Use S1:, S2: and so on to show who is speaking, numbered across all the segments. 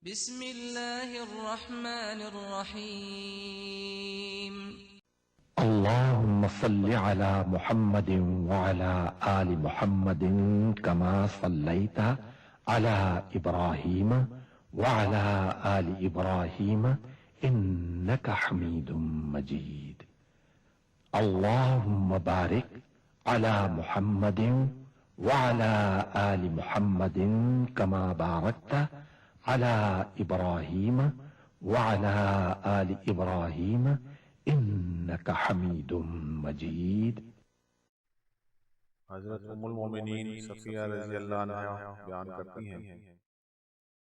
S1: بسم الله الرحمن الرحيم.
S2: اللهم صل على محمد وعلى آل محمد كما صليت على إبراهيم وعلى آل إبراهيم إنك حميد مجيد. اللهم بارك على محمد وعلى آل محمد كما باركت على إبراهيم وعلى آل إبراهيم إنك حميد مجيد.
S3: حضرت ام المومنین صفیہ رضی اللہ عنہ بیان کرتی ہیں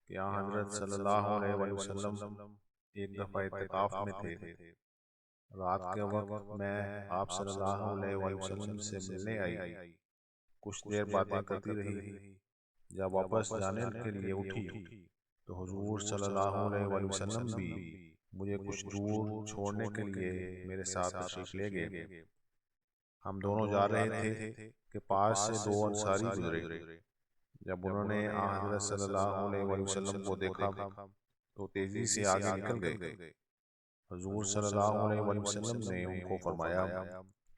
S3: کہ یہاں حضرت صلی اللہ علیہ وآلہ وسلم ایک دفعہ اعتکاف میں تھے۔ رات کے وقت میں آپ صلی اللہ علیہ وآلہ وسلم سے ملنے آئی، کچھ دیر باتیں کرتی رہی۔ جب واپس جانے کے لیے اٹھی تو حضور صلی اللہ علیہ وآلہ وسلم بھی مجھے کچھ دور چھوڑنے کے لیے میرے ساتھ تشریف لے گئے۔ ہم دونوں جا رہے تھے کہ پاس سے دو انصاری گزرے۔ جب انہوں نے حضرت صلی اللہ علیہ وآلہ وسلم کو دیکھا تو تیزی سے آگے نکل گئے۔ حضور صلی اللہ علیہ وآلہ وسلم نے ان کو فرمایا،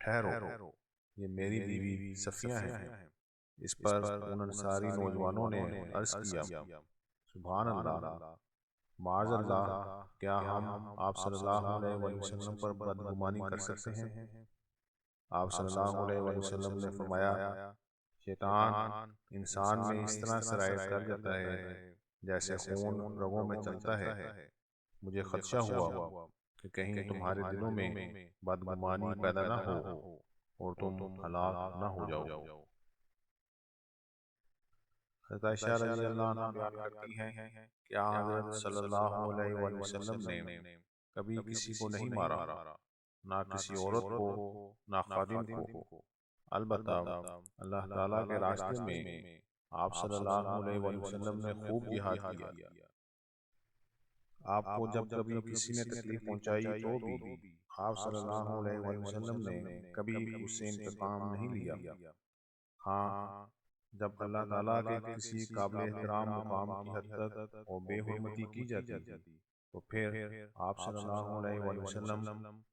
S3: ٹھہرو، یہ میری بیوی صفیہ ہیں۔ اس پر ان انصاری نوجوانوں نے عرض کیا، سبحان اللہ، معاذ اللہ، کیا ہم آپ صلی اللہ علیہ وآلہ وسلم پر بدگمانی کر سکتے ہیں؟ آپ صلی اللہ علیہ وآلہ وسلم نے فرمایا، شیطان انسان میں اس طرح سرایت کر جاتا ہے جیسے خون رگوں میں چلتا ہے۔ مجھے خدشہ ہوا کہ کہیں تمہارے دلوں میں بدگمانی پیدا نہ ہو اور تم ہلاک نہ ہو جاؤ۔ حضرت عائشہ رضی اللہ عنہ بیان کرتی ہیں کہ حضرت صلی اللہ علیہ وآلہ وسلم نے کبھی کسی کو نہیں مارا، نہ کسی عورت کو، نہ خادم کو۔ البتہ اللہ تعالیٰ کے راستے میں آپ صلی اللہ علیہ وآلہ وسلم نے خوب جہاد کیا۔ آپ کو جب کبھی کسی نے تکلیف پہنچائی تو بھی آپ صلی اللہ علیہ وآلہ وسلم نے کبھی اس سے انتقام نہیں لیا۔ ہاں، جب اللہ تعالیٰ کے کسی قابل احترام مقام کی حد تک اور بے حرمتی کی جاتی تو پھر آپ صلی اللہ علیہ وآلہ وسلم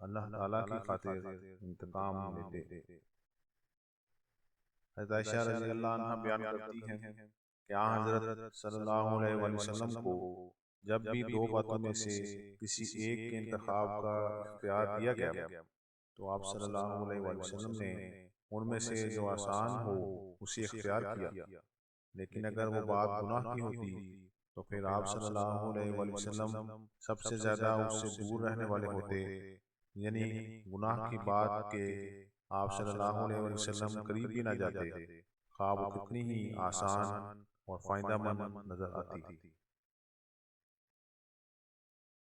S3: اللہ تعالیٰ کی خاطر انتقام لیتے۔ حضرت عائشہ رضی اللہ عنہ بیان کرتی ہیں کہ حضرت صلی اللہ علیہ وآلہ وسلم کو جب بھی دو باتوں میں سے کسی ایک کے انتخاب کا اختیار دیا گیا تو آپ صلی اللہ علیہ وآلہ وسلم نے ان میں سے جو آسان ہو اسے اختیار کیا، لیکن اگر وہ بات گناہ کی ہوتی تو پھر آپ صلی اللہ علیہ وآلہ وسلم سب سے زیادہ اس سے دور رہنے والے ہوتے، یعنی گناہ کی بات کہ آپ صلی اللہ علیہ وآلہ وسلم قریب بھی نہ جاتے، خواہ وہ کتنی ہی آسان اور فائدہ مند نظر آتی۔